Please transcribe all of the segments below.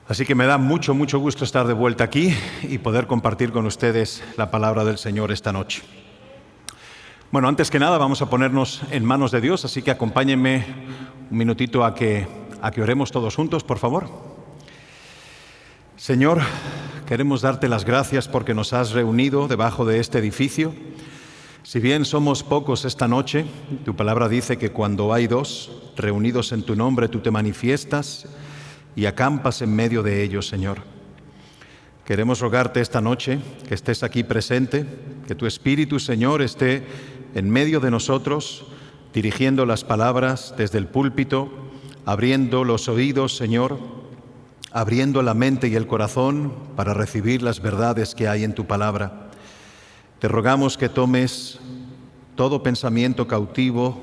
Así que me da mucho gusto estar de vuelta aquí y poder compartir con ustedes la palabra del Señor esta noche. Bueno, antes que nada vamos a ponernos en manos de Dios, así que acompáñenme un minutito a que oremos todos juntos, por favor. Señor, queremos darte las gracias porque nos has reunido debajo de este edificio. Si bien somos pocos esta noche, tu palabra dice que cuando hay dos reunidos en tu nombre, tú te manifiestas y acampas en medio de ellos, Señor. Queremos rogarte esta noche que estés aquí presente, que tu Espíritu, Señor, esté en medio de nosotros, dirigiendo las palabras desde el púlpito, abriendo los oídos, Señor, abriendo la mente y el corazón para recibir las verdades que hay en tu palabra. Te rogamos que tomes todo pensamiento cautivo,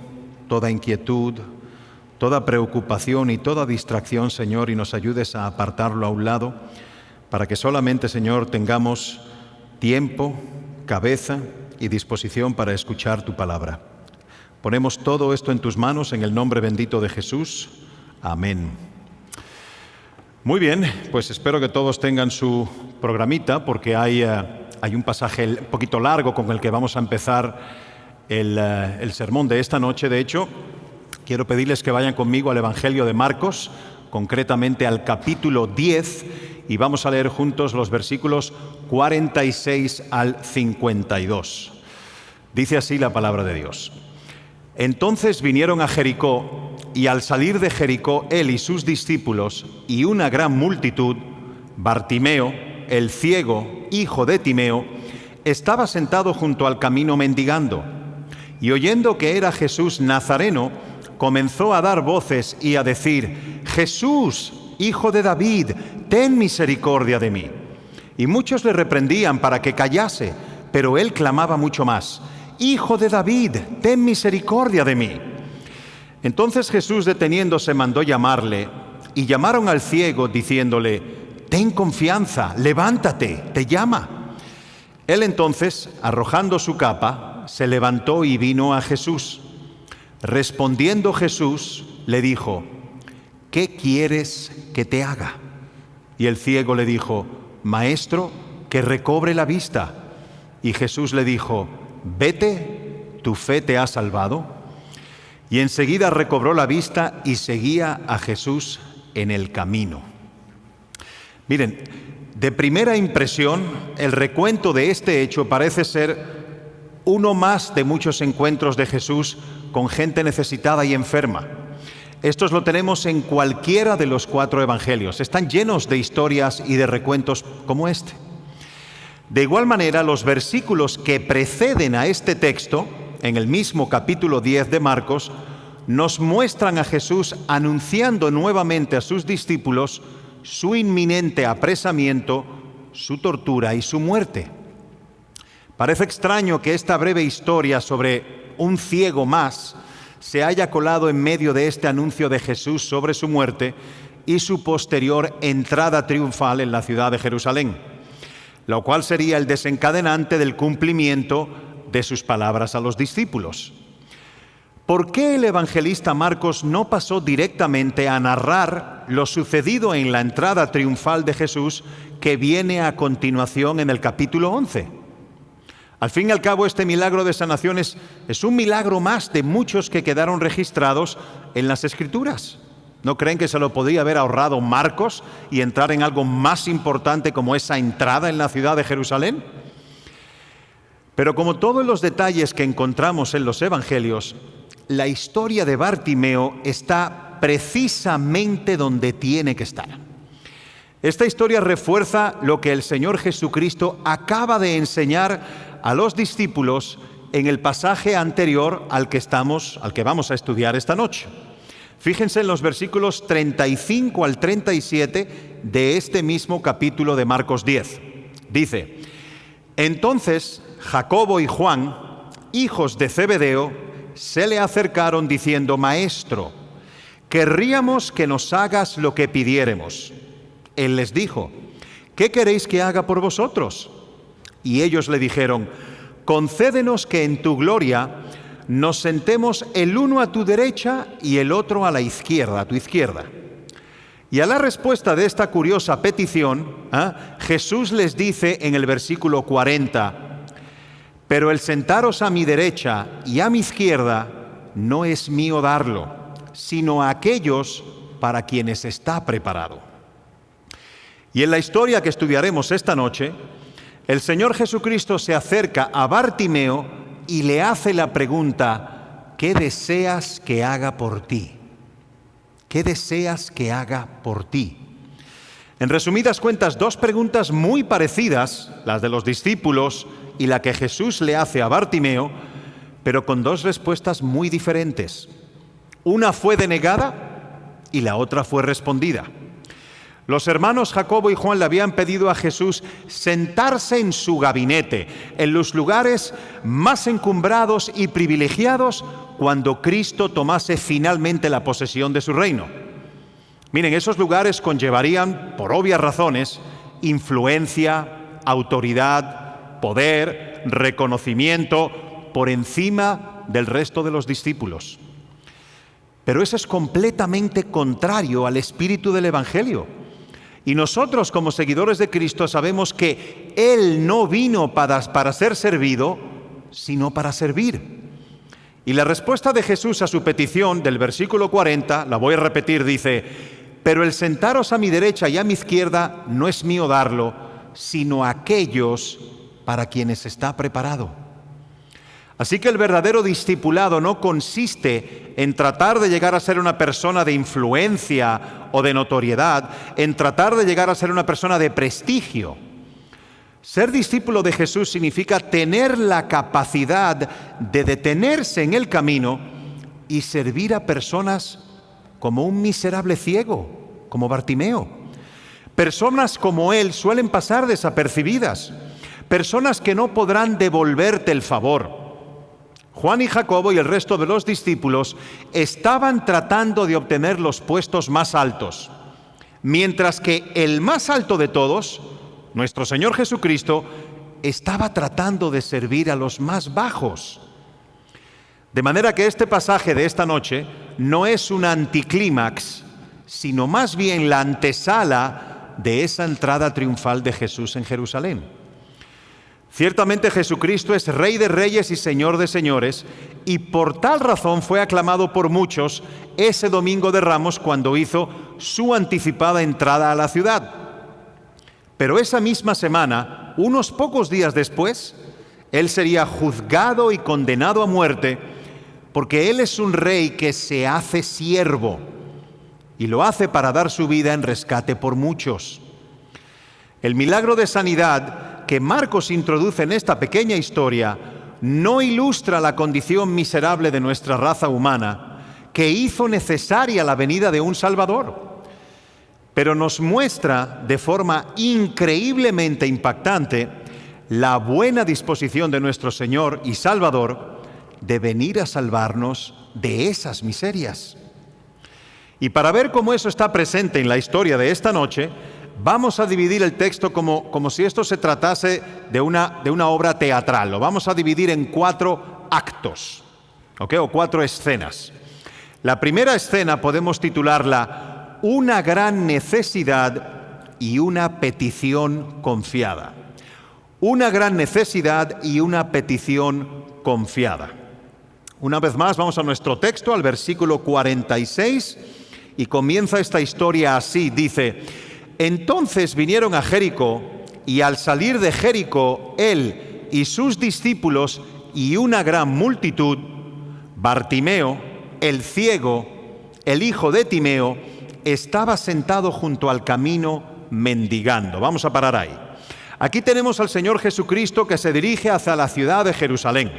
toda inquietud, toda preocupación y toda distracción, Señor, y nos ayudes a apartarlo a un lado, para que solamente, Señor, tengamos tiempo, cabeza y disposición para escuchar tu palabra. Ponemos todo esto en tus manos, en el nombre bendito de Jesús. Amén. Muy bien, pues espero que todos tengan su programita, porque hay un pasaje un poquito largo con el que vamos a empezar el sermón de esta noche. De hecho, quiero pedirles que vayan conmigo al Evangelio de Marcos, concretamente al capítulo 10, y vamos a leer juntos los versículos 46 al 52. Dice así la palabra de Dios. Entonces vinieron a Jericó, y al salir de Jericó él y sus discípulos y una gran multitud, Bartimeo, el ciego, hijo de Timeo, estaba sentado junto al camino mendigando, y oyendo que era Jesús Nazareno, comenzó a dar voces y a decir: Jesús, hijo de David, ten misericordia de mí. Y muchos le reprendían para que callase, pero él clamaba mucho más: Hijo de David, ten misericordia de mí. Entonces Jesús, deteniéndose, mandó llamarle, y llamaron al ciego diciéndole: Ten confianza, levántate, te llama. Él entonces, arrojando su capa, se levantó y vino a Jesús. Respondiendo Jesús, le dijo: ¿Qué quieres que te haga? Y el ciego le dijo: Maestro, que recobre la vista. Y Jesús le dijo: Vete, tu fe te ha salvado. Y enseguida recobró la vista y seguía a Jesús en el camino. Miren, de primera impresión, el recuento de este hecho parece ser uno más de muchos encuentros de Jesús con gente necesitada y enferma. Estos lo tenemos en cualquiera de los 4 evangelios. Están llenos de historias y de recuentos como este. De igual manera, los versículos que preceden a este texto, en el mismo capítulo 10 de Marcos, nos muestran a Jesús anunciando nuevamente a sus discípulos su inminente apresamiento, su tortura y su muerte. Parece extraño que esta breve historia sobre un ciego más se haya colado en medio de este anuncio de Jesús sobre su muerte y su posterior entrada triunfal en la ciudad de Jerusalén, lo cual sería el desencadenante del cumplimiento de sus palabras a los discípulos. ¿Por qué el evangelista Marcos no pasó directamente a narrar lo sucedido en la entrada triunfal de Jesús que viene a continuación en el capítulo 11? Al fin y al cabo, este milagro de sanación es un milagro más de muchos que quedaron registrados en las Escrituras. ¿No creen que se lo podría haber ahorrado Marcos y entrar en algo más importante como esa entrada en la ciudad de Jerusalén? Pero como todos los detalles que encontramos en los evangelios, la historia de Bartimeo está precisamente donde tiene que estar. Esta historia refuerza lo que el Señor Jesucristo acaba de enseñar a los discípulos en el pasaje anterior al que vamos a estudiar esta noche. Fíjense en los versículos 35 al 37 de este mismo capítulo de Marcos 10. Dice: Entonces Jacobo y Juan, hijos de Zebedeo, se le acercaron diciendo: Maestro, querríamos que nos hagas lo que pidiéremos. Él les dijo: ¿Qué queréis que haga por vosotros? Y ellos le dijeron: Concédenos que en tu gloria nos sentemos el uno a tu derecha y el otro a la izquierda, a tu izquierda. Y a la respuesta de esta curiosa petición, Jesús les dice en el versículo 40, pero el sentaros a mi derecha y a mi izquierda no es mío darlo, sino a aquellos para quienes está preparado. Y en la historia que estudiaremos esta noche, el Señor Jesucristo se acerca a Bartimeo y le hace la pregunta, ¿qué deseas que haga por ti? ¿Qué deseas que haga por ti? En resumidas cuentas, dos preguntas muy parecidas, las de los discípulos y la que Jesús le hace a Bartimeo, pero con dos respuestas muy diferentes. Una fue denegada y la otra fue respondida. Los hermanos Jacobo y Juan le habían pedido a Jesús sentarse en su gabinete, en los lugares más encumbrados y privilegiados cuando Cristo tomase finalmente la posesión de su reino. Miren, esos lugares conllevarían, por obvias razones, influencia, autoridad, poder, reconocimiento por encima del resto de los discípulos. Pero eso es completamente contrario al espíritu del Evangelio. Y nosotros, como seguidores de Cristo, sabemos que Él no vino para ser servido, sino para servir. Y la respuesta de Jesús a su petición del versículo 40, la voy a repetir, dice, pero el sentaros a mi derecha y a mi izquierda no es mío darlo, sino a aquellos para quienes está preparado. Así que el verdadero discipulado no consiste en tratar de llegar a ser una persona de influencia o de notoriedad, en tratar de llegar a ser una persona de prestigio. Ser discípulo de Jesús significa tener la capacidad de detenerse en el camino y servir a personas como un miserable ciego, como Bartimeo. Personas como él suelen pasar desapercibidas, personas que no podrán devolverte el favor. Juan y Jacobo y el resto de los discípulos estaban tratando de obtener los puestos más altos, mientras que el más alto de todos, nuestro Señor Jesucristo, estaba tratando de servir a los más bajos. De manera que este pasaje de esta noche no es un anticlímax, sino más bien la antesala de esa entrada triunfal de Jesús en Jerusalén. Ciertamente Jesucristo es Rey de Reyes y Señor de Señores, y por tal razón fue aclamado por muchos ese Domingo de Ramos cuando hizo su anticipada entrada a la ciudad. Pero esa misma semana, unos pocos días después, Él sería juzgado y condenado a muerte, porque Él es un rey que se hace siervo, y lo hace para dar su vida en rescate por muchos. El milagro de sanidad que Marcos introduce en esta pequeña historia no ilustra la condición miserable de nuestra raza humana, que hizo necesaria la venida de un Salvador, pero nos muestra de forma increíblemente impactante la buena disposición de nuestro Señor y Salvador de venir a salvarnos de esas miserias. Y para ver cómo eso está presente en la historia de esta noche, vamos a dividir el texto como si esto se tratase de una obra teatral. Lo vamos a dividir en 4 actos, ¿okay? O 4 escenas. La primera escena podemos titularla Una gran necesidad y una petición confiada. Una gran necesidad y una petición confiada. Una vez más, vamos a nuestro texto, al versículo 46, y comienza esta historia así. Dice: entonces vinieron a Jericó, y al salir de Jericó, él y sus discípulos y una gran multitud, Bartimeo, el ciego, el hijo de Timeo, estaba sentado junto al camino mendigando. Vamos a parar ahí. Aquí tenemos al Señor Jesucristo que se dirige hacia la ciudad de Jerusalén.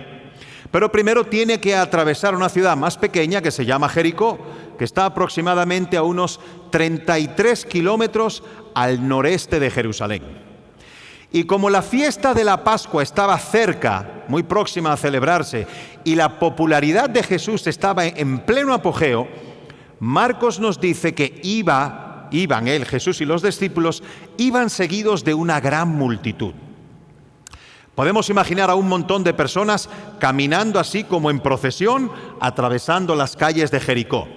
Pero primero tiene que atravesar una ciudad más pequeña que se llama Jericó, que está aproximadamente a unos 33 kilómetros al noreste de Jerusalén. Y como la fiesta de la Pascua estaba cerca, muy próxima a celebrarse, y la popularidad de Jesús estaba en pleno apogeo, Marcos nos dice que iban él, Jesús y los discípulos, iban seguidos de una gran multitud. Podemos imaginar a un montón de personas caminando así como en procesión, atravesando las calles de Jericó.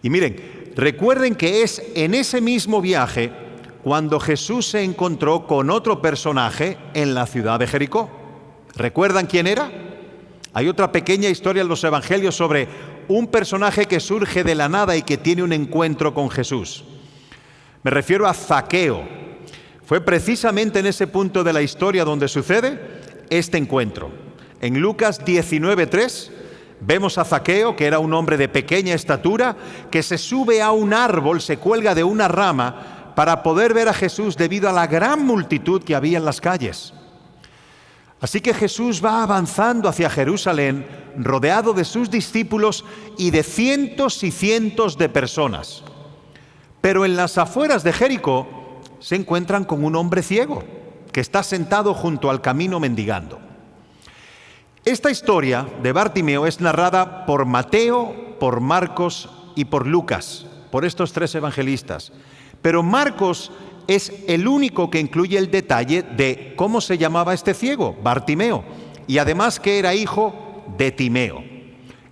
Y miren, recuerden que es en ese mismo viaje cuando Jesús se encontró con otro personaje en la ciudad de Jericó. ¿Recuerdan quién era? Hay otra pequeña historia en los evangelios sobre un personaje que surge de la nada y que tiene un encuentro con Jesús. Me refiero a Zaqueo. Fue precisamente en ese punto de la historia donde sucede este encuentro. En Lucas 19:3 vemos a Zaqueo, que era un hombre de pequeña estatura, que se sube a un árbol, se cuelga de una rama para poder ver a Jesús debido a la gran multitud que había en las calles. Así que Jesús va avanzando hacia Jerusalén, rodeado de sus discípulos y de cientos y cientos de personas. Pero en las afueras de Jericó se encuentran con un hombre ciego que está sentado junto al camino mendigando. Esta historia de Bartimeo es narrada por Mateo, por Marcos y por Lucas, por estos tres evangelistas. Pero Marcos es el único que incluye el detalle de cómo se llamaba este ciego, Bartimeo, y además que era hijo de Timeo.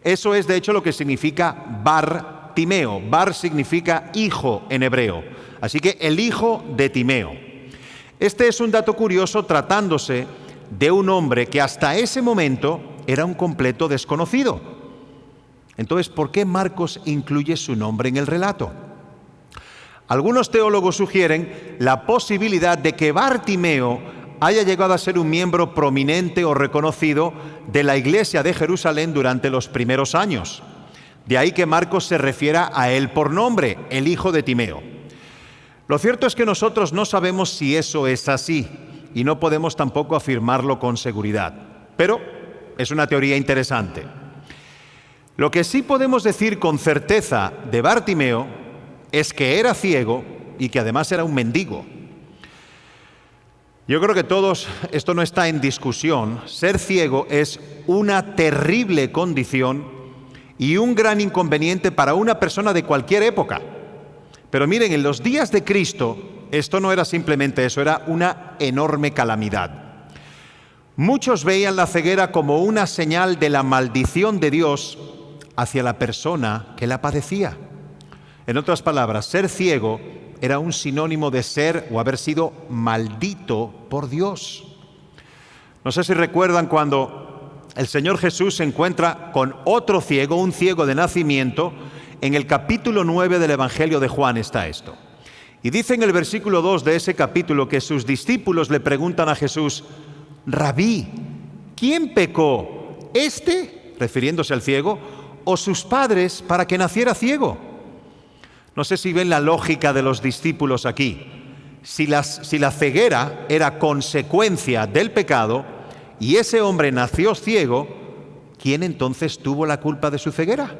Eso es de hecho lo que significa Bartimeo. Bar significa hijo en hebreo, así que el hijo de Timeo. Este es un dato curioso tratándose de un hombre que hasta ese momento era un completo desconocido. Entonces, ¿por qué Marcos incluye su nombre en el relato? Algunos teólogos sugieren la posibilidad de que Bartimeo haya llegado a ser un miembro prominente o reconocido de la iglesia de Jerusalén durante los primeros años. De ahí que Marcos se refiera a él por nombre, el hijo de Timeo. Lo cierto es que nosotros no sabemos si eso es así y no podemos tampoco afirmarlo con seguridad, pero es una teoría interesante. Lo que sí podemos decir con certeza de Bartimeo es que era ciego y que además era un mendigo. Yo creo que todos, esto no está en discusión, ser ciego es una terrible condición y un gran inconveniente para una persona de cualquier época. Pero miren, en los días de Cristo, esto no era simplemente eso, era una enorme calamidad. Muchos veían la ceguera como una señal de la maldición de Dios hacia la persona que la padecía. En otras palabras, ser ciego era un sinónimo de ser o haber sido maldito por Dios. No sé si recuerdan cuando el Señor Jesús se encuentra con otro ciego, un ciego de nacimiento. En el capítulo 9 del Evangelio de Juan está esto. Y dice en el versículo 2 de ese capítulo que sus discípulos le preguntan a Jesús: Rabí, ¿quién pecó? ¿Este, refiriéndose al ciego, o sus padres para que naciera ciego? No sé si ven la lógica de los discípulos aquí. Si la ceguera era consecuencia del pecado y ese hombre nació ciego, ¿quién entonces tuvo la culpa de su ceguera?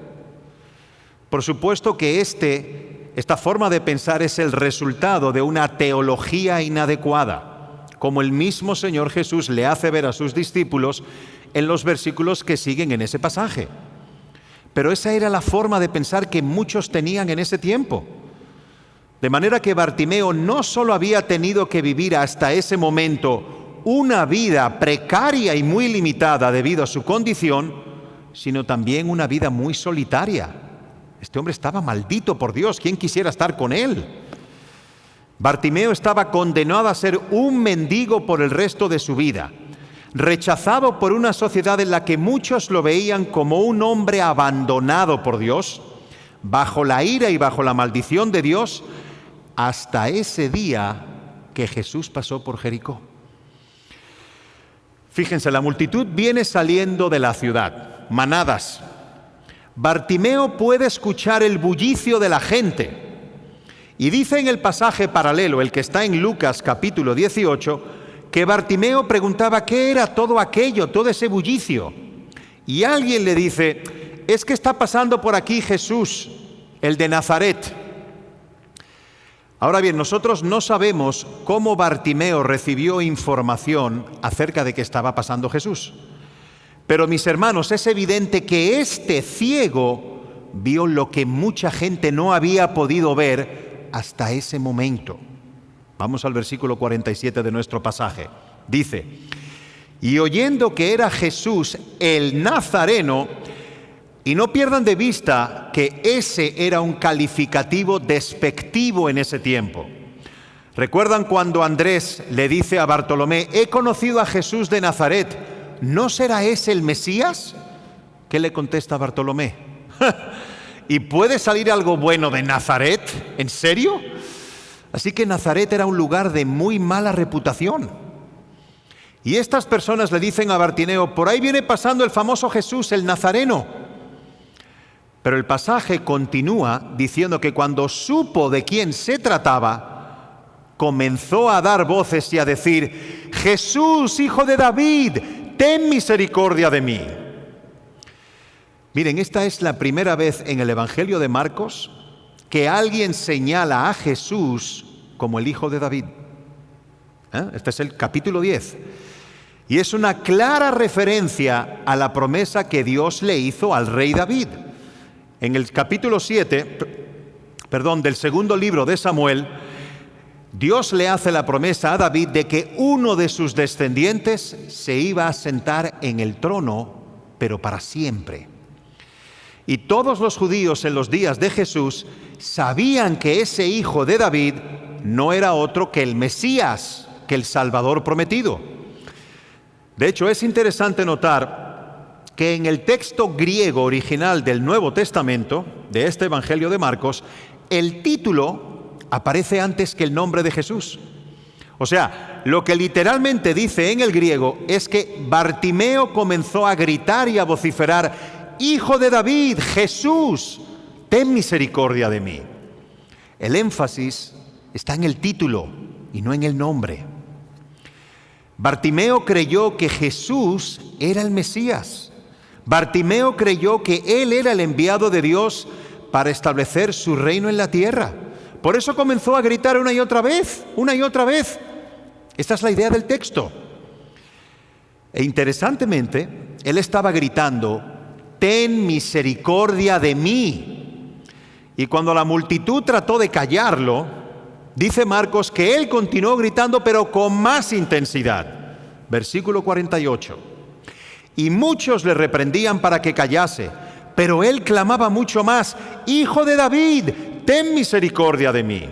Por supuesto que esta forma de pensar es el resultado de una teología inadecuada, como el mismo Señor Jesús le hace ver a sus discípulos en los versículos que siguen en ese pasaje. Pero esa era la forma de pensar que muchos tenían en ese tiempo. De manera que Bartimeo no solo había tenido que vivir hasta ese momento una vida precaria y muy limitada debido a su condición, sino también una vida muy solitaria. Este hombre estaba maldito por Dios. ¿Quién quisiera estar con él? Bartimeo estaba condenado a ser un mendigo por el resto de su vida, rechazado por una sociedad en la que muchos lo veían como un hombre abandonado por Dios, bajo la ira y bajo la maldición de Dios, hasta ese día que Jesús pasó por Jericó. Fíjense, la multitud viene saliendo de la ciudad, manadas. Bartimeo puede escuchar el bullicio de la gente. Y dice en el pasaje paralelo, el que está en Lucas capítulo 18, que Bartimeo preguntaba qué era todo aquello, todo ese bullicio. Y alguien le dice: es que está pasando por aquí Jesús, el de Nazaret. Ahora bien, nosotros no sabemos cómo Bartimeo recibió información acerca de que estaba pasando Jesús. Pero mis hermanos, es evidente que este ciego vio lo que mucha gente no había podido ver hasta ese momento. Vamos al versículo 47 de nuestro pasaje. Dice: y oyendo que era Jesús el Nazareno, Y no pierdan de vista que ese era un calificativo despectivo en ese tiempo. ¿Recuerdan cuando Andrés le dice a Bartolomé: he conocido a Jesús de Nazaret, ¿no será ese el Mesías? ¿Qué le contesta Bartolomé? ¿Y puede salir algo bueno de Nazaret? ¿En serio? Así que Nazaret era un lugar de muy mala reputación. Y estas personas le dicen a Bartimeo: por ahí viene pasando el famoso Jesús, el Nazareno. Pero el pasaje continúa diciendo que cuando supo de quién se trataba, comenzó a dar voces y a decir: Jesús, hijo de David, ten misericordia de mí. Miren, esta es la primera vez en el Evangelio de Marcos que alguien señala a Jesús como el hijo de David. Este es el capítulo 10. Y es una clara referencia a la promesa que Dios le hizo al rey David. En el capítulo 7, del segundo libro de Samuel, Dios le hace la promesa a David de que uno de sus descendientes se iba a sentar en el trono, pero para siempre. Y todos los judíos en los días de Jesús sabían que ese hijo de David no era otro que el Mesías, que el Salvador prometido. De hecho, es interesante notar que en el texto griego original del Nuevo Testamento, de este Evangelio de Marcos, el título aparece antes que el nombre de Jesús. O sea, lo que literalmente dice en el griego es que Bartimeo comenzó a gritar y a vociferar: Hijo de David, Jesús, ten misericordia de mí. El énfasis está en el título y no en el nombre. Bartimeo creyó que Jesús era el Mesías. Bartimeo creyó que Él era el enviado de Dios para establecer su reino en la tierra. Por eso comenzó a gritar una y otra vez, una y otra vez. Esta es la idea del texto. E interesantemente, él estaba gritando: ten misericordia de mí. Y cuando la multitud trató de callarlo, dice Marcos que él continuó gritando, pero con más intensidad. Versículo 48. Y muchos le reprendían para que callase, pero él clamaba mucho más: Hijo de David, ten misericordia de mí.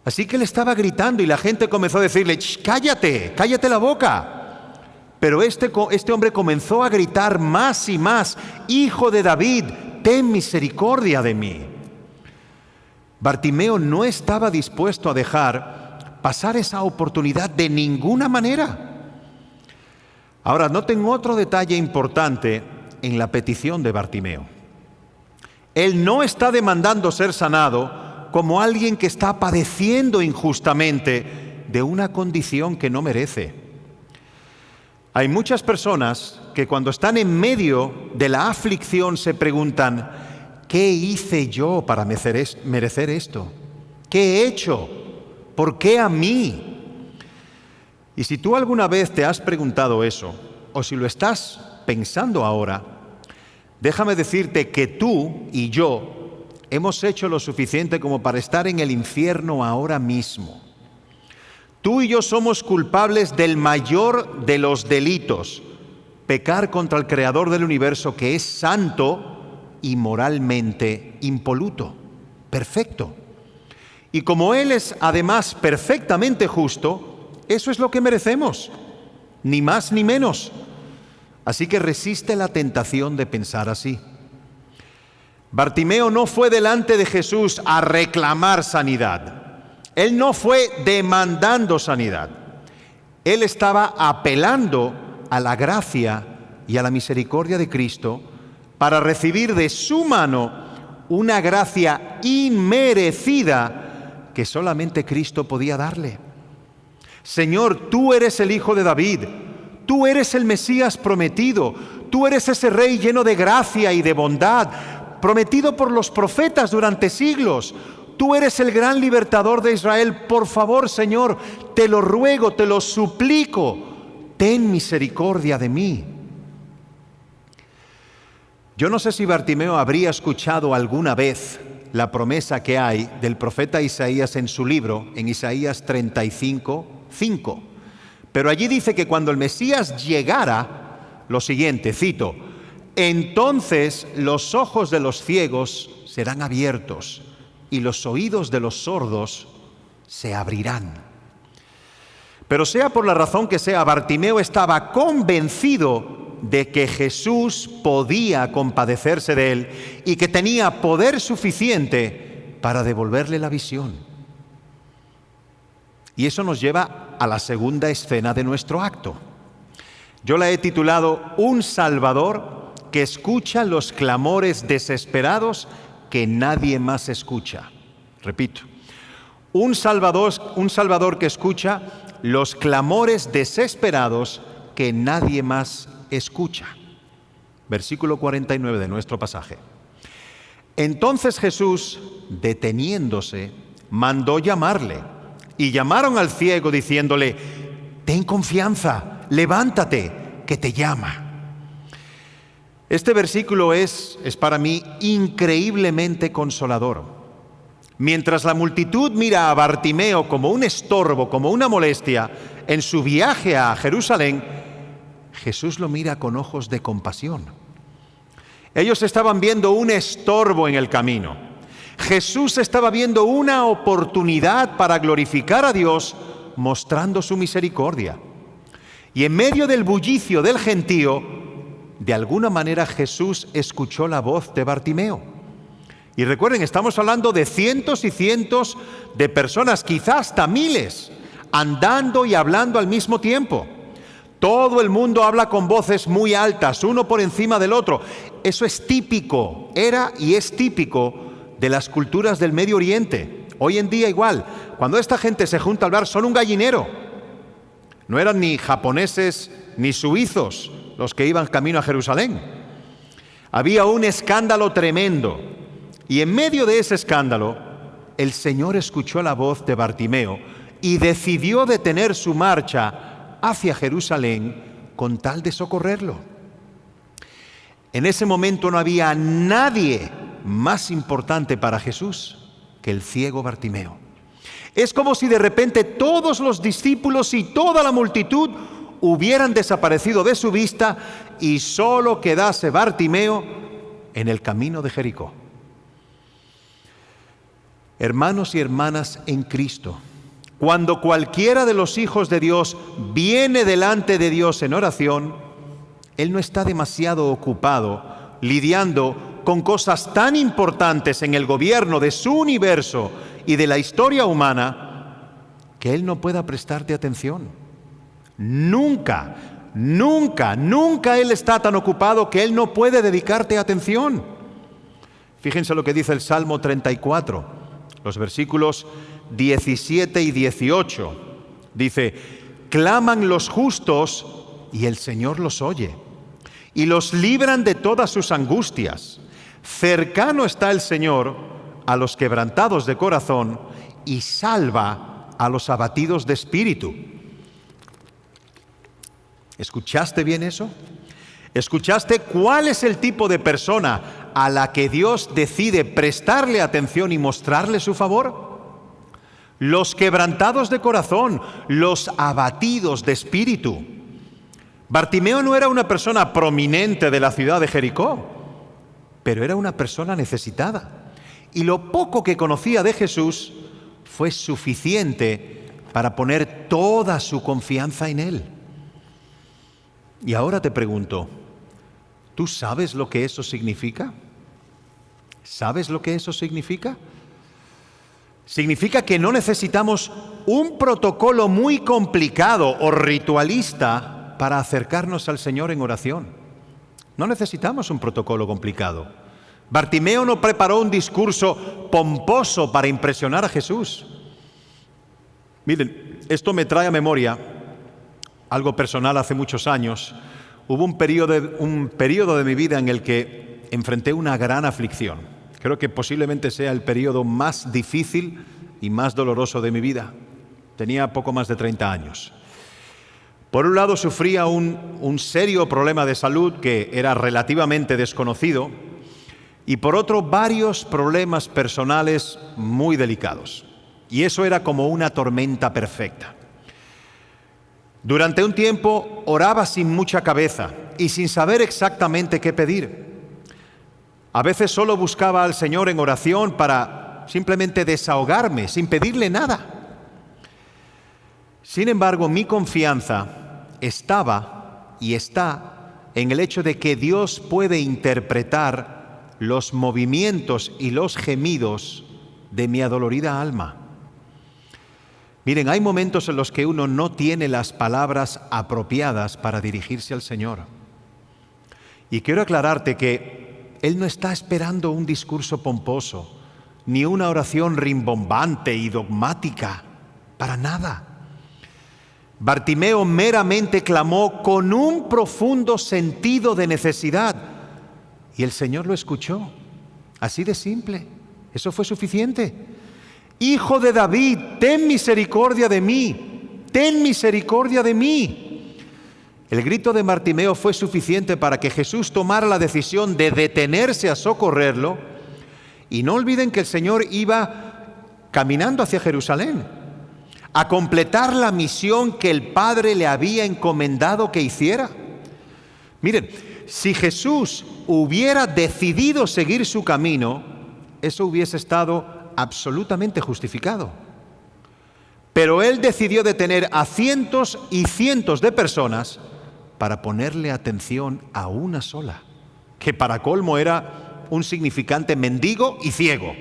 Así que él estaba gritando y la gente comenzó a decirle: cállate, cállate la boca. Pero este hombre comenzó a gritar más y más: Hijo de David, ten misericordia de mí. Bartimeo no estaba dispuesto a dejar pasar esa oportunidad de ninguna manera. Ahora, noten otro detalle importante en la petición de Bartimeo. Él no está demandando ser sanado como alguien que está padeciendo injustamente de una condición que no merece. Hay muchas personas que cuando están en medio de la aflicción se preguntan: ¿qué hice yo para merecer esto? ¿Qué he hecho? ¿Por qué a mí? Y si tú alguna vez te has preguntado eso, o si lo estás pensando ahora, déjame decirte que tú y yo hemos hecho lo suficiente como para estar en el infierno ahora mismo. Tú y yo somos culpables del mayor de los delitos: pecar contra el Creador del universo, que es santo y moralmente impoluto, perfecto. Y como Él es además perfectamente justo, eso es lo que merecemos, ni más ni menos. Así que resiste la tentación de pensar así. Bartimeo no fue delante de Jesús a reclamar sanidad. Él no fue demandando sanidad. Él estaba apelando a la gracia y a la misericordia de Cristo para recibir de su mano una gracia inmerecida que solamente Cristo podía darle. Señor, tú eres el Hijo de David, tú eres el Mesías prometido, tú eres ese Rey lleno de gracia y de bondad, prometido por los profetas durante siglos. Tú eres el gran libertador de Israel. Por favor, Señor, te lo ruego, te lo suplico, ten misericordia de mí. Yo no sé si Bartimeo habría escuchado alguna vez la promesa que hay del profeta Isaías en su libro, en Isaías 35:5. Pero allí dice que cuando el Mesías llegara, lo siguiente, cito: entonces los ojos de los ciegos serán abiertos y los oídos de los sordos se abrirán. Pero sea por la razón que sea, Bartimeo estaba convencido de que Jesús podía compadecerse de él y que tenía poder suficiente para devolverle la visión. Y eso nos lleva a la segunda escena de nuestro acto. Yo la he titulado Un Salvador que escucha los clamores desesperados que nadie más escucha. Repito, un Salvador que escucha los clamores desesperados que nadie más escucha. Versículo 49 de nuestro pasaje. Entonces Jesús, deteniéndose, mandó llamarle, y llamaron al ciego diciéndole: ten confianza, levántate, que te llama. Este versículo es para mí increíblemente consolador. Mientras la multitud mira a Bartimeo como un estorbo, como una molestia, en su viaje a Jerusalén, Jesús lo mira con ojos de compasión. Ellos estaban viendo un estorbo en el camino. Jesús estaba viendo una oportunidad para glorificar a Dios, mostrando su misericordia. Y en medio del bullicio del gentío, de alguna manera Jesús escuchó la voz de Bartimeo. Y recuerden, estamos hablando de cientos y cientos de personas, quizás hasta miles, andando y hablando al mismo tiempo. Todo el mundo habla con voces muy altas, uno por encima del otro. Eso es típico, era y es típico de las culturas del Medio Oriente. Hoy en día igual, cuando esta gente se junta a hablar son un gallinero. No eran ni japoneses ni suizos los que iban camino a Jerusalén. Había un escándalo tremendo. Y en medio de ese escándalo, el Señor escuchó la voz de Bartimeo y decidió detener su marcha hacia Jerusalén con tal de socorrerlo. En ese momento no había nadie más importante para Jesús que el ciego Bartimeo. Es como si de repente todos los discípulos y toda la multitud hubieran desaparecido de su vista y solo quedase Bartimeo en el camino de Jericó. Hermanos y hermanas en Cristo, cuando cualquiera de los hijos de Dios viene delante de Dios en oración, Él no está demasiado ocupado lidiando con cosas tan importantes en el gobierno de su universo y de la historia humana que Él no pueda prestarte atención. Nunca, nunca, nunca Él está tan ocupado que Él no puede dedicarte atención. Fíjense lo que dice el Salmo 34. Los versículos 17 y 18, dice: claman los justos y el Señor los oye, y los libran de todas sus angustias. Cercano está el Señor a los quebrantados de corazón y salva a los abatidos de espíritu. ¿Escuchaste bien eso? ¿Escuchaste cuál es el tipo de persona a la que Dios decide prestarle atención y mostrarle su favor? Los quebrantados de corazón, los abatidos de espíritu. Bartimeo no era una persona prominente de la ciudad de Jericó, pero era una persona necesitada. Y lo poco que conocía de Jesús fue suficiente para poner toda su confianza en Él. Y ahora te pregunto, ¿tú sabes lo que eso significa? ¿Sabes lo que eso significa? Significa que no necesitamos un protocolo muy complicado o ritualista para acercarnos al Señor en oración. No necesitamos un protocolo complicado. Bartimeo no preparó un discurso pomposo para impresionar a Jesús. Miren, esto me trae a memoria algo personal. Hace muchos años hubo un periodo de mi vida en el que enfrenté una gran aflicción. Creo que posiblemente sea el periodo más difícil y más doloroso de mi vida. Tenía poco más de 30 años. Por un lado, sufría un serio problema de salud que era relativamente desconocido, y por otro, varios problemas personales muy delicados. Y eso era como una tormenta perfecta. Durante un tiempo oraba sin mucha cabeza y sin saber exactamente qué pedir. A veces solo buscaba al Señor en oración para simplemente desahogarme, sin pedirle nada. Sin embargo, mi confianza estaba y está en el hecho de que Dios puede interpretar los movimientos y los gemidos de mi adolorida alma. Miren, hay momentos en los que uno no tiene las palabras apropiadas para dirigirse al Señor. Y quiero aclararte que Él no está esperando un discurso pomposo, ni una oración rimbombante y dogmática, para nada. Bartimeo meramente clamó con un profundo sentido de necesidad, y el Señor lo escuchó. Así de simple. Eso fue suficiente. Hijo de David, ten misericordia de mí, ten misericordia de mí. El grito de Bartimeo fue suficiente para que Jesús tomara la decisión de detenerse a socorrerlo. Y no olviden que el Señor iba caminando hacia Jerusalén a completar la misión que el Padre le había encomendado que hiciera. Miren, si Jesús hubiera decidido seguir su camino, eso hubiese estado absolutamente justificado. Pero Él decidió detener a cientos y cientos de personas para ponerle atención a una sola, que para colmo era un significante mendigo y ciego.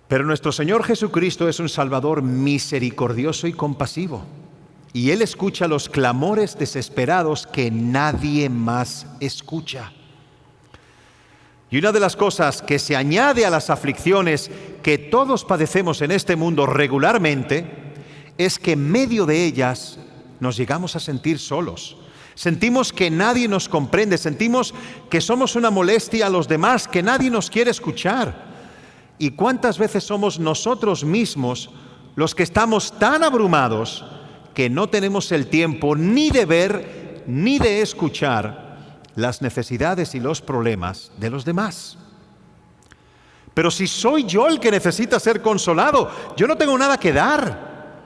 Pero nuestro Señor Jesucristo es un Salvador misericordioso y compasivo, y Él escucha los clamores desesperados que nadie más escucha. Y una de las cosas que se añade a las aflicciones que todos padecemos en este mundo regularmente es que en medio de ellas nos llegamos a sentir solos. Sentimos que nadie nos comprende, sentimos que somos una molestia a los demás, que nadie nos quiere escuchar. ¿Y cuántas veces somos nosotros mismos los que estamos tan abrumados que no tenemos el tiempo ni de ver ni de escuchar las necesidades y los problemas de los demás? Pero si soy yo el que necesita ser consolado, yo no tengo nada que dar.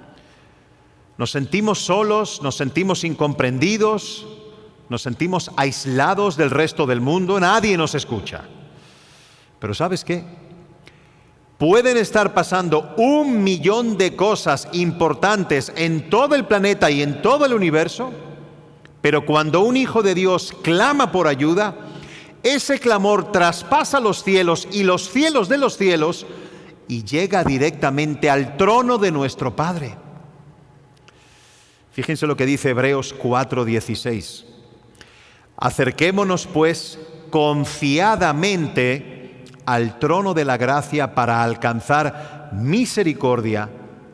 Nos sentimos solos, nos sentimos incomprendidos, nos sentimos aislados del resto del mundo, nadie nos escucha. Pero ¿sabes qué? Pueden estar pasando 1.000.000 de cosas importantes en todo el planeta y en todo el universo, pero cuando un hijo de Dios clama por ayuda, ese clamor traspasa los cielos y los cielos de los cielos y llega directamente al trono de nuestro Padre. Fíjense lo que dice Hebreos 4:16. Acerquémonos pues confiadamente al trono de la gracia para alcanzar misericordia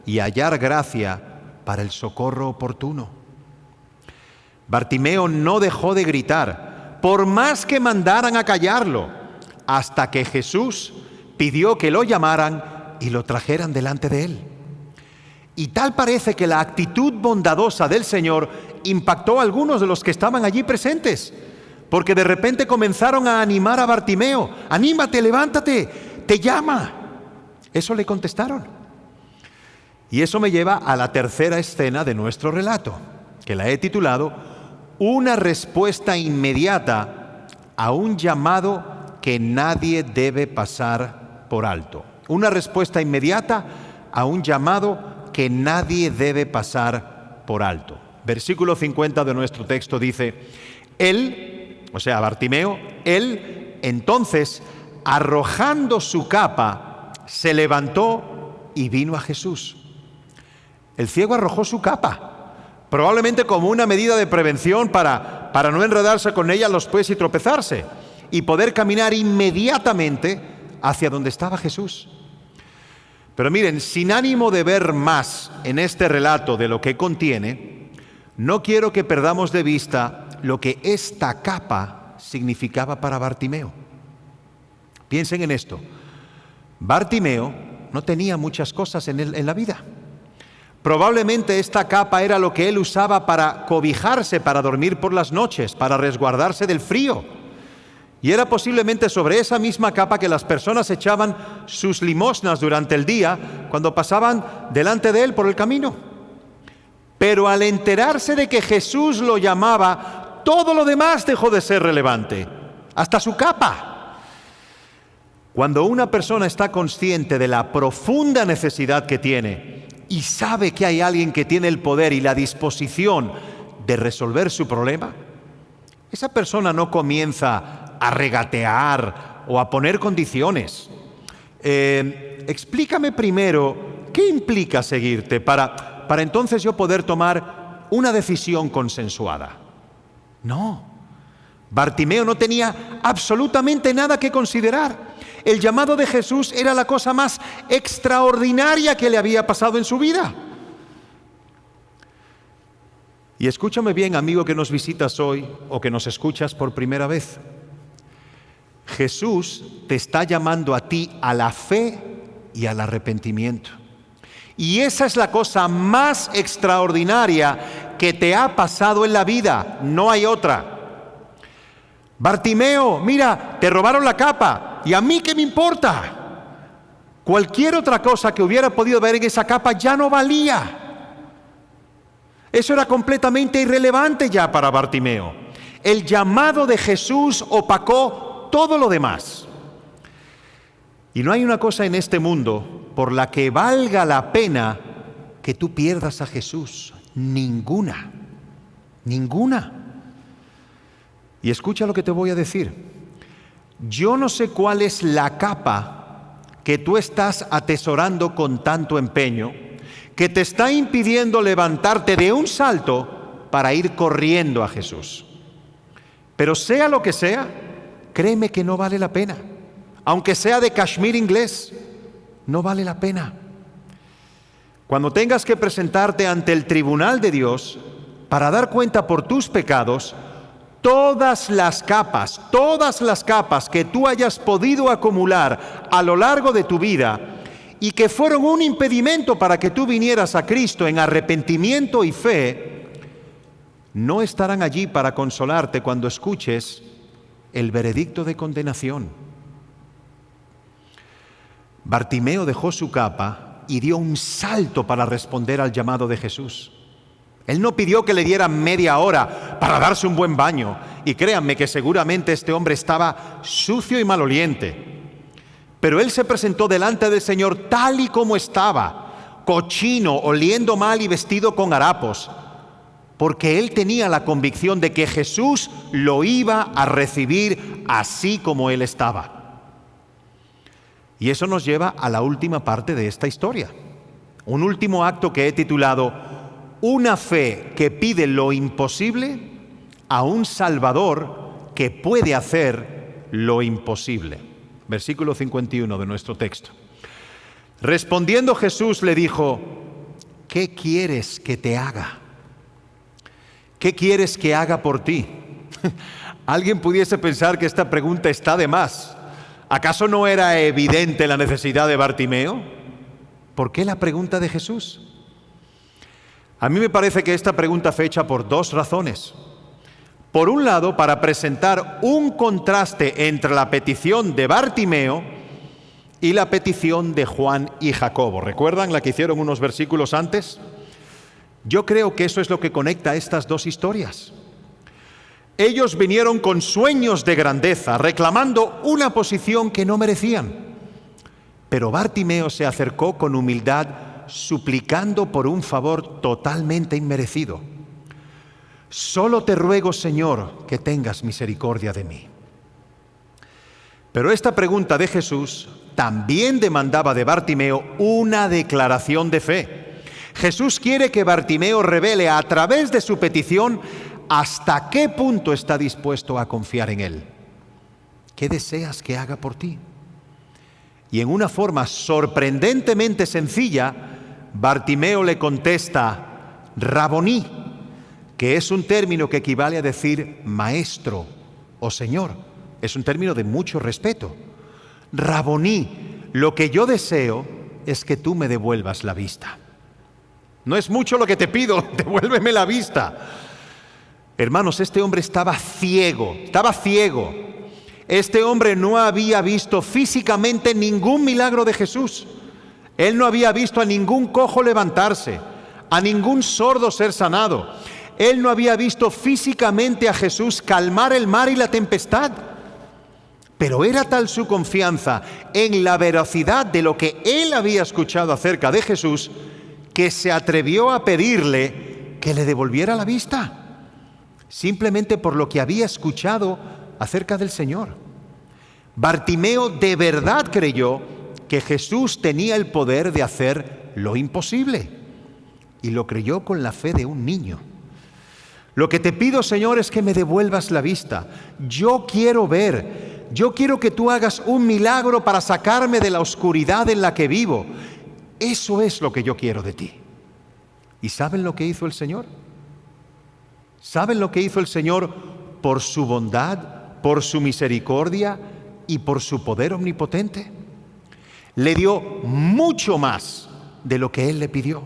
y hallar gracia para el socorro oportuno. Bartimeo no dejó de gritar, por más que mandaran a callarlo, hasta que Jesús pidió que lo llamaran y lo trajeran delante de él. Y tal parece que la actitud bondadosa del Señor impactó a algunos de los que estaban allí presentes, porque de repente comenzaron a animar a Bartimeo. Anímate, levántate, te llama. Eso le contestaron. Y eso me lleva a la tercera escena de nuestro relato, que la he titulado Una respuesta inmediata a un llamado que nadie debe pasar por alto. Una respuesta inmediata a un llamado que nadie debe pasar por alto. Versículo 50 de nuestro texto dice: Él, o sea, Bartimeo, él entonces, arrojando su capa, se levantó y vino a Jesús. El ciego arrojó su capa, probablemente como una medida de prevención para no enredarse con ella a los pies y tropezarse, y poder caminar inmediatamente hacia donde estaba Jesús. Pero miren, sin ánimo de ver más en este relato de lo que contiene, no quiero que perdamos de vista lo que esta capa significaba para Bartimeo. Piensen en esto. Bartimeo no tenía muchas cosas en la vida. Probablemente esta capa era lo que él usaba para cobijarse, para dormir por las noches, para resguardarse del frío. Y era posiblemente sobre esa misma capa que las personas echaban sus limosnas durante el día cuando pasaban delante de él por el camino. Pero al enterarse de que Jesús lo llamaba, todo lo demás dejó de ser relevante, hasta su capa. Cuando una persona está consciente de la profunda necesidad que tiene y sabe que hay alguien que tiene el poder y la disposición de resolver su problema, esa persona no comienza a regatear o a poner condiciones. Explícame primero qué implica seguirte para entonces yo poder tomar una decisión consensuada. No, Bartimeo no tenía absolutamente nada que considerar. El llamado de Jesús era la cosa más extraordinaria que le había pasado en su vida. Y escúchame bien, amigo que nos visitas hoy o que nos escuchas por primera vez. Jesús te está llamando a ti a la fe y al arrepentimiento. Y esa es la cosa más extraordinaria que te ha pasado en la vida, no hay otra. Bartimeo, mira, te robaron la capa, ¿y a mí qué me importa? Cualquier otra cosa que hubiera podido ver en esa capa ya no valía. Eso era completamente irrelevante ya para Bartimeo. El llamado de Jesús opacó todo lo demás. Y no hay una cosa en este mundo por la que valga la pena que tú pierdas a Jesús. Ninguna. Ninguna. Y escucha lo que te voy a decir. Yo no sé cuál es la capa que tú estás atesorando con tanto empeño, que te está impidiendo levantarte de un salto para ir corriendo a Jesús. Pero sea lo que sea, créeme que no vale la pena. Aunque sea de cashmere inglés, no vale la pena. Cuando tengas que presentarte ante el tribunal de Dios para dar cuenta por tus pecados, todas las capas que tú hayas podido acumular a lo largo de tu vida y que fueron un impedimento para que tú vinieras a Cristo en arrepentimiento y fe, no estarán allí para consolarte cuando escuches el veredicto de condenación. Bartimeo dejó su capa y dio un salto para responder al llamado de Jesús. Él no pidió que le dieran media hora para darse un buen baño. Y créanme que seguramente este hombre estaba sucio y maloliente. Pero él se presentó delante del Señor tal y como estaba, cochino, oliendo mal y vestido con harapos, porque él tenía la convicción de que Jesús lo iba a recibir así como él estaba. Y eso nos lleva a la última parte de esta historia. Un último acto que he titulado Una fe que pide lo imposible a un Salvador que puede hacer lo imposible. Versículo 51 de nuestro texto. Respondiendo Jesús le dijo: ¿qué quieres que te haga? ¿Qué quieres que haga por ti? Alguien pudiese pensar que esta pregunta está de más. ¿Acaso no era evidente la necesidad de Bartimeo? ¿Por qué la pregunta de Jesús? A mí me parece que esta pregunta fue hecha por dos razones. Por un lado, para presentar un contraste entre la petición de Bartimeo y la petición de Juan y Jacobo. ¿Recuerdan la que hicieron unos versículos antes? Yo creo que eso es lo que conecta estas dos historias. Ellos vinieron con sueños de grandeza, reclamando una posición que no merecían. Pero Bartimeo se acercó con humildad, suplicando por un favor totalmente inmerecido. Solo te ruego, Señor, que tengas misericordia de mí. Pero esta pregunta de Jesús también demandaba de Bartimeo una declaración de fe. Jesús quiere que Bartimeo revele a través de su petición hasta qué punto está dispuesto a confiar en él. ¿Qué deseas que haga por ti? Y en una forma sorprendentemente sencilla, Bartimeo le contesta: Raboní, que es un término que equivale a decir maestro o señor. Es un término de mucho respeto. Raboní, lo que yo deseo es que tú me devuelvas la vista. No es mucho lo que te pido, devuélveme la vista. Hermanos, este hombre estaba ciego. Este hombre no había visto físicamente ningún milagro de Jesús. Él no había visto a ningún cojo levantarse, a ningún sordo ser sanado. Él no había visto físicamente a Jesús calmar el mar y la tempestad. Pero era tal su confianza en la veracidad de lo que él había escuchado acerca de Jesús, que se atrevió a pedirle que le devolviera la vista, simplemente por lo que había escuchado acerca del Señor. Bartimeo de verdad creyó que Jesús tenía el poder de hacer lo imposible, y lo creyó con la fe de un niño. Lo que te pido, Señor, es que me devuelvas la vista. Yo quiero ver. Yo quiero que tú hagas un milagro para sacarme de la oscuridad en la que vivo. Eso es lo que yo quiero de ti. ¿Y saben lo que hizo el Señor? ¿Saben lo que hizo el Señor por su bondad, por su misericordia y por su poder omnipotente? Le dio mucho más de lo que Él le pidió.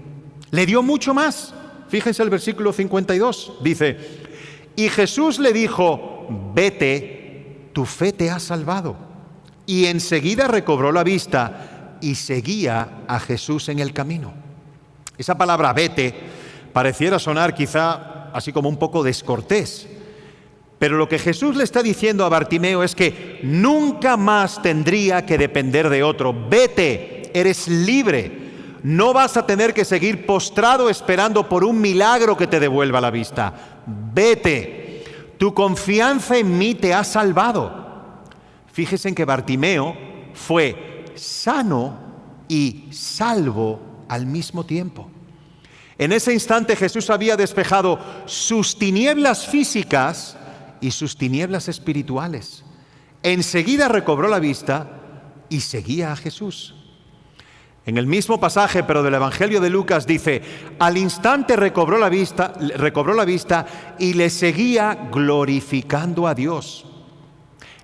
Le dio mucho más. Fíjense el versículo 52. Dice, y Jesús le dijo, vete, tu fe te ha salvado. Y enseguida recobró la vista y seguía a Jesús en el camino. Esa palabra vete pareciera sonar quizá así como un poco descortés. Pero lo que Jesús le está diciendo a Bartimeo es que nunca más tendría que depender de otro. Vete, eres libre. No vas a tener que seguir postrado esperando por un milagro que te devuelva la vista. Vete, tu confianza en mí te ha salvado. Fíjense en que Bartimeo fue sano y salvo al mismo tiempo. En ese instante Jesús había despejado sus tinieblas físicas y sus tinieblas espirituales. Enseguida recobró la vista y seguía a Jesús. En el mismo pasaje, pero del Evangelio de Lucas, dice, al instante recobró la vista y le seguía glorificando a Dios.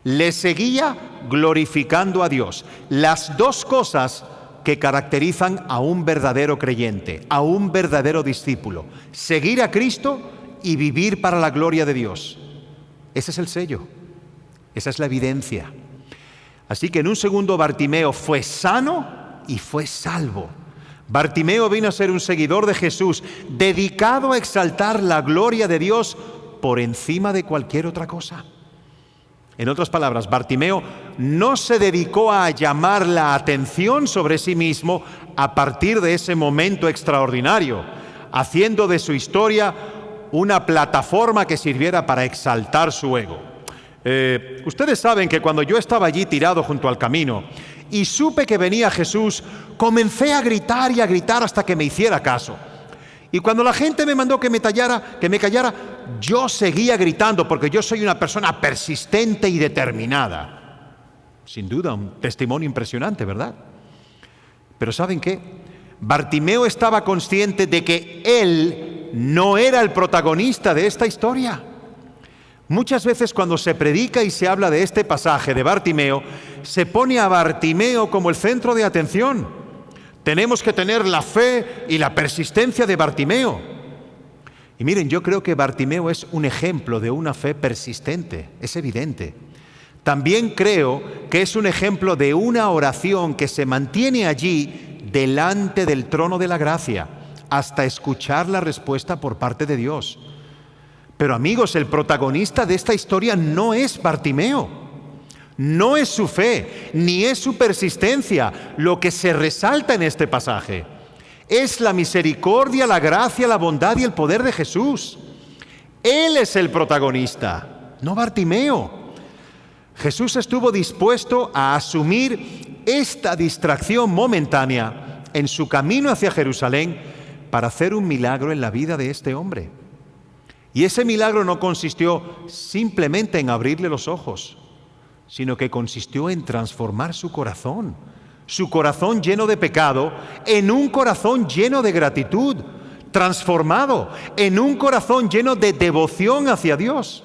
Le seguía glorificando a Dios. Las dos cosas que caracterizan a un verdadero creyente, a un verdadero discípulo. Seguir a Cristo y vivir para la gloria de Dios. Ese es el sello, esa es la evidencia. Así que en un segundo Bartimeo fue sano y fue salvo. Bartimeo vino a ser un seguidor de Jesús, dedicado a exaltar la gloria de Dios por encima de cualquier otra cosa. En otras palabras, Bartimeo no se dedicó a llamar la atención sobre sí mismo a partir de ese momento extraordinario, haciendo de su historia una plataforma que sirviera para exaltar su ego. Ustedes saben que cuando yo estaba allí tirado junto al camino y supe que venía Jesús, comencé a gritar y a gritar hasta que me hiciera caso. Y cuando la gente me mandó que me callara, yo seguía gritando porque yo soy una persona persistente y determinada. Sin duda, un testimonio impresionante, ¿verdad? Pero ¿saben qué? Bartimeo estaba consciente de que él no era el protagonista de esta historia. Muchas veces cuando se predica y se habla de este pasaje de Bartimeo, se pone a Bartimeo como el centro de atención. Tenemos que tener la fe y la persistencia de Bartimeo. Y miren, yo creo que Bartimeo es un ejemplo de una fe persistente, es evidente. También creo que es un ejemplo de una oración que se mantiene allí delante del trono de la gracia, hasta escuchar la respuesta por parte de Dios. Pero amigos, el protagonista de esta historia no es Bartimeo, no es su fe, ni es su persistencia. Lo que se resalta en este pasaje es la misericordia, la gracia, la bondad y el poder de Jesús. Él es el protagonista, no Bartimeo. Jesús estuvo dispuesto a asumir esta distracción momentánea en su camino hacia Jerusalén para hacer un milagro en la vida de este hombre. Y ese milagro no consistió simplemente en abrirle los ojos, sino que consistió en transformar su corazón lleno de pecado, en un corazón lleno de gratitud, transformado en un corazón lleno de devoción hacia Dios.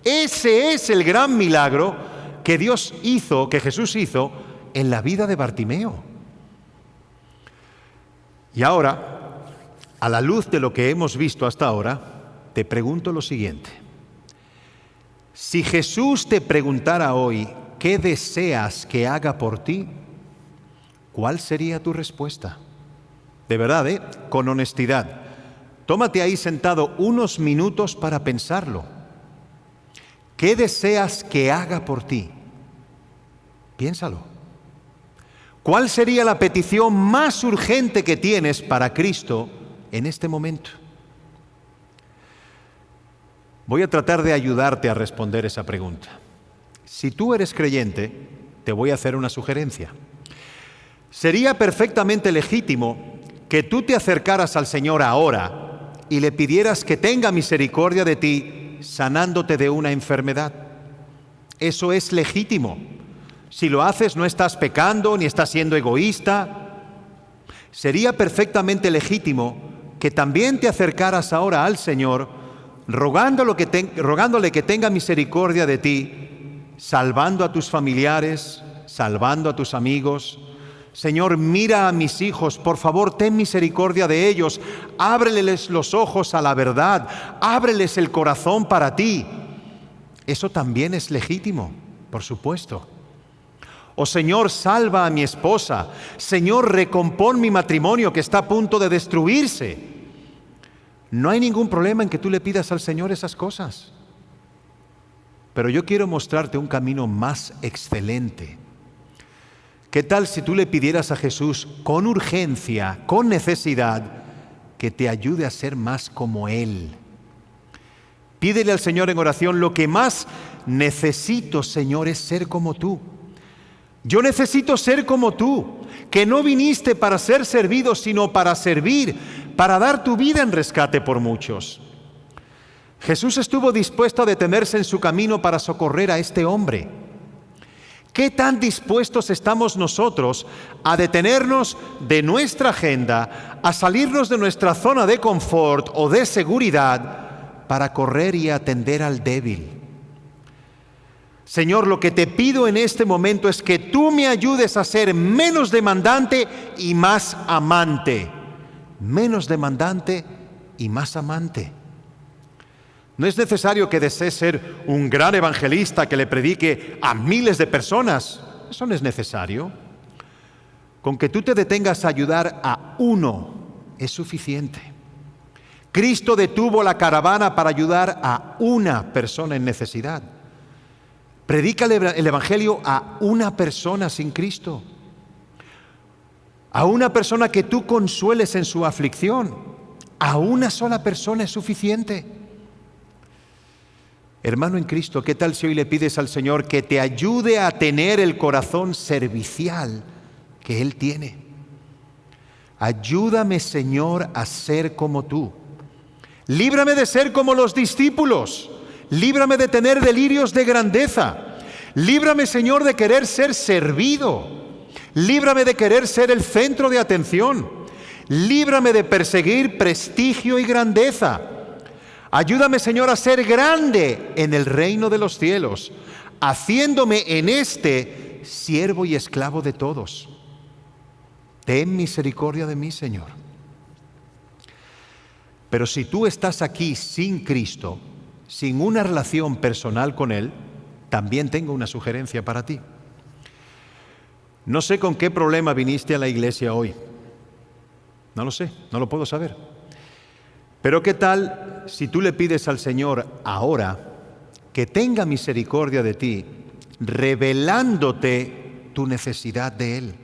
Ese es el gran milagro que Jesús hizo en la vida de Bartimeo. Y ahora, a la luz de lo que hemos visto hasta ahora, te pregunto lo siguiente. Si Jesús te preguntara hoy, ¿qué deseas que haga por ti? ¿Cuál sería tu respuesta? De verdad, con honestidad. Tómate ahí sentado unos minutos para pensarlo. ¿Qué deseas que haga por ti? Piénsalo. ¿Cuál sería la petición más urgente que tienes para Cristo en este momento? Voy a tratar de ayudarte a responder esa pregunta. Si tú eres creyente, te voy a hacer una sugerencia. Sería perfectamente legítimo que tú te acercaras al Señor ahora y le pidieras que tenga misericordia de ti, sanándote de una enfermedad. Eso es legítimo. Si lo haces, no estás pecando ni estás siendo egoísta. Sería perfectamente legítimo que también te acercaras ahora al Señor, rogándole que tenga misericordia de ti, salvando a tus familiares, salvando a tus amigos. Señor, mira a mis hijos, por favor, ten misericordia de ellos, ábreles los ojos a la verdad, ábreles el corazón para ti. Eso también es legítimo, por supuesto. O Señor, salva a mi esposa. Señor, recompón mi matrimonio que está a punto de destruirse. No hay ningún problema en que tú le pidas al Señor esas cosas. Pero yo quiero mostrarte un camino más excelente. ¿Qué tal si tú le pidieras a Jesús con urgencia, con necesidad, que te ayude a ser más como Él? Pídele al Señor en oración: lo que más necesito, Señor, es ser como tú. Yo necesito ser como tú, que no viniste para ser servido, sino para servir, para dar tu vida en rescate por muchos. Jesús estuvo dispuesto a detenerse en su camino para socorrer a este hombre. ¿Qué tan dispuestos estamos nosotros a detenernos de nuestra agenda, a salirnos de nuestra zona de confort o de seguridad para correr y atender al débil? Señor, lo que te pido en este momento es que tú me ayudes a ser menos demandante y más amante. Menos demandante y más amante. No es necesario que desees ser un gran evangelista que le predique a miles de personas. Eso no es necesario. Con que tú te detengas a ayudar a uno es suficiente. Cristo detuvo la caravana para ayudar a una persona en necesidad. Predícale el evangelio a una persona sin Cristo. A una persona que tú consueles en su aflicción. A una sola persona es suficiente. Hermano en Cristo, ¿qué tal si hoy le pides al Señor que te ayude a tener el corazón servicial que Él tiene? Ayúdame, Señor, a ser como tú. Líbrame de ser como los discípulos. Líbrame de tener delirios de grandeza. Líbrame, Señor, de querer ser servido. Líbrame de querer ser el centro de atención. Líbrame de perseguir prestigio y grandeza. Ayúdame, Señor, a ser grande en el reino de los cielos, haciéndome en este siervo y esclavo de todos. Ten misericordia de mí, Señor. Pero si tú estás aquí sin Cristo, sin una relación personal con Él, también tengo una sugerencia para ti. No sé con qué problema viniste a la iglesia hoy. No lo sé, no lo puedo saber. Pero ¿qué tal si tú le pides al Señor ahora que tenga misericordia de ti, revelándote tu necesidad de Él?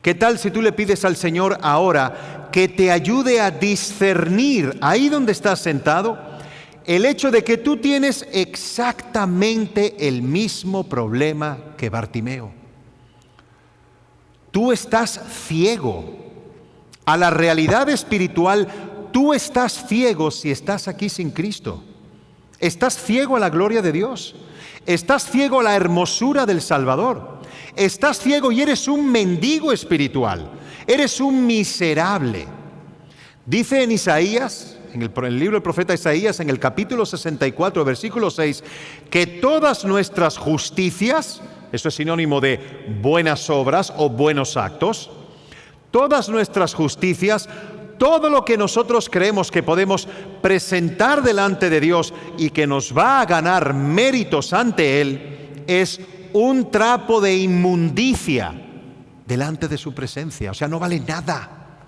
¿Qué tal si tú le pides al Señor ahora que te ayude a discernir, ahí donde estás sentado, el hecho de que tú tienes exactamente el mismo problema que Bartimeo? Tú estás ciego a la realidad espiritual. Tú estás ciego si estás aquí sin Cristo. Estás ciego a la gloria de Dios. Estás ciego a la hermosura del Salvador. Estás ciego y eres un mendigo espiritual. Eres un miserable. Dice en Isaías, en el libro del profeta Isaías, en el capítulo 64, versículo 6, que todas nuestras justicias, eso es sinónimo de buenas obras o buenos actos, todas nuestras justicias, todo lo que nosotros creemos que podemos presentar delante de Dios y que nos va a ganar méritos ante Él, es un trapo de inmundicia delante de su presencia. O sea, no vale nada.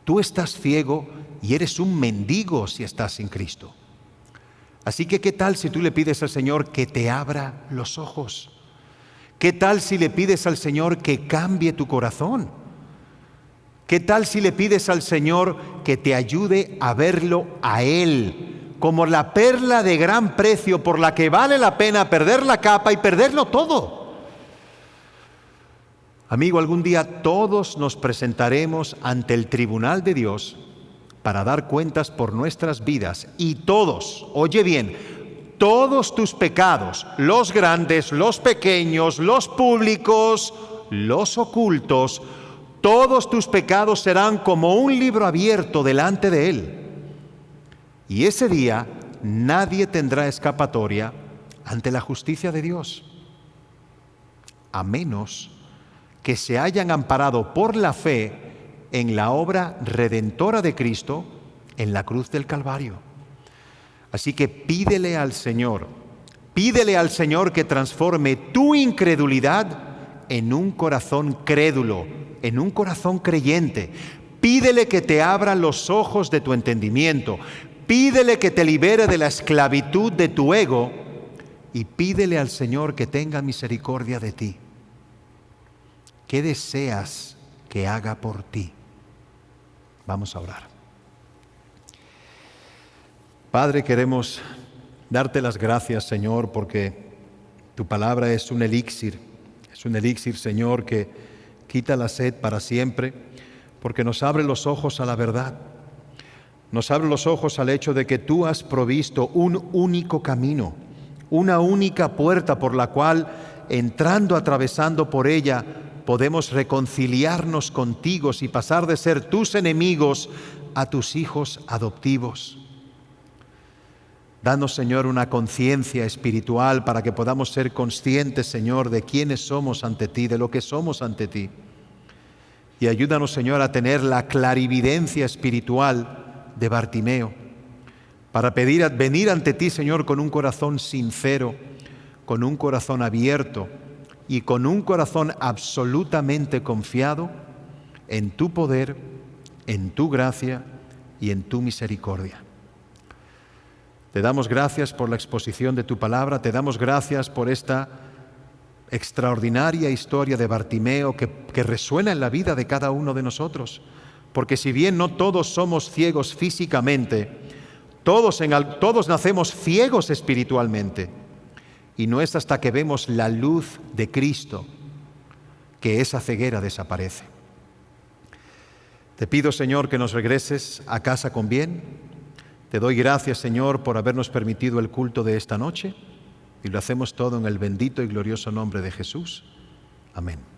Tú estás ciego y eres un mendigo si estás sin Cristo. Así que, ¿qué tal si tú le pides al Señor que te abra los ojos? ¿Qué tal si le pides al Señor que cambie tu corazón? ¿Qué tal si le pides al Señor que te ayude a verlo a Él como la perla de gran precio por la que vale la pena perder la capa y perderlo todo? Amigo, algún día todos nos presentaremos ante el tribunal de Dios para dar cuentas por nuestras vidas, y todos, oye bien, todos tus pecados, los grandes, los pequeños, los públicos, los ocultos, todos tus pecados serán como un libro abierto delante de Él. Y ese día nadie tendrá escapatoria ante la justicia de Dios, a menos que se hayan amparado por la fe en la obra redentora de Cristo en la cruz del Calvario. Así que pídele al Señor que transforme tu incredulidad en un corazón crédulo, en un corazón creyente. Pídele que te abra los ojos de tu entendimiento. Pídele que te libere de la esclavitud de tu ego y pídele al Señor que tenga misericordia de ti. ¿Qué deseas que haga por ti? Vamos a orar. Padre, queremos darte las gracias, Señor, porque tu palabra es un elixir, Señor, que quita la sed para siempre, porque nos abre los ojos a la verdad, nos abre los ojos al hecho de que tú has provisto un único camino, una única puerta por la cual, entrando, atravesando por ella, podemos reconciliarnos contigo y pasar de ser tus enemigos a tus hijos adoptivos. Danos, Señor, una conciencia espiritual para que podamos ser conscientes, Señor, de quiénes somos ante ti, de lo que somos ante ti. Y ayúdanos, Señor, a tener la clarividencia espiritual de Bartimeo, para venir ante ti, Señor, con un corazón sincero, con un corazón abierto y con un corazón absolutamente confiado en tu poder, en tu gracia y en tu misericordia. Te damos gracias por la exposición de tu palabra, te damos gracias por esta extraordinaria historia de Bartimeo que resuena en la vida de cada uno de nosotros, porque si bien no todos somos ciegos físicamente, todos nacemos ciegos espiritualmente, y no es hasta que vemos la luz de Cristo que esa ceguera desaparece. Te pido, Señor, que nos regreses a casa con bien. Te doy gracias, Señor, por habernos permitido el culto de esta noche, y lo hacemos todo en el bendito y glorioso nombre de Jesús. Amén.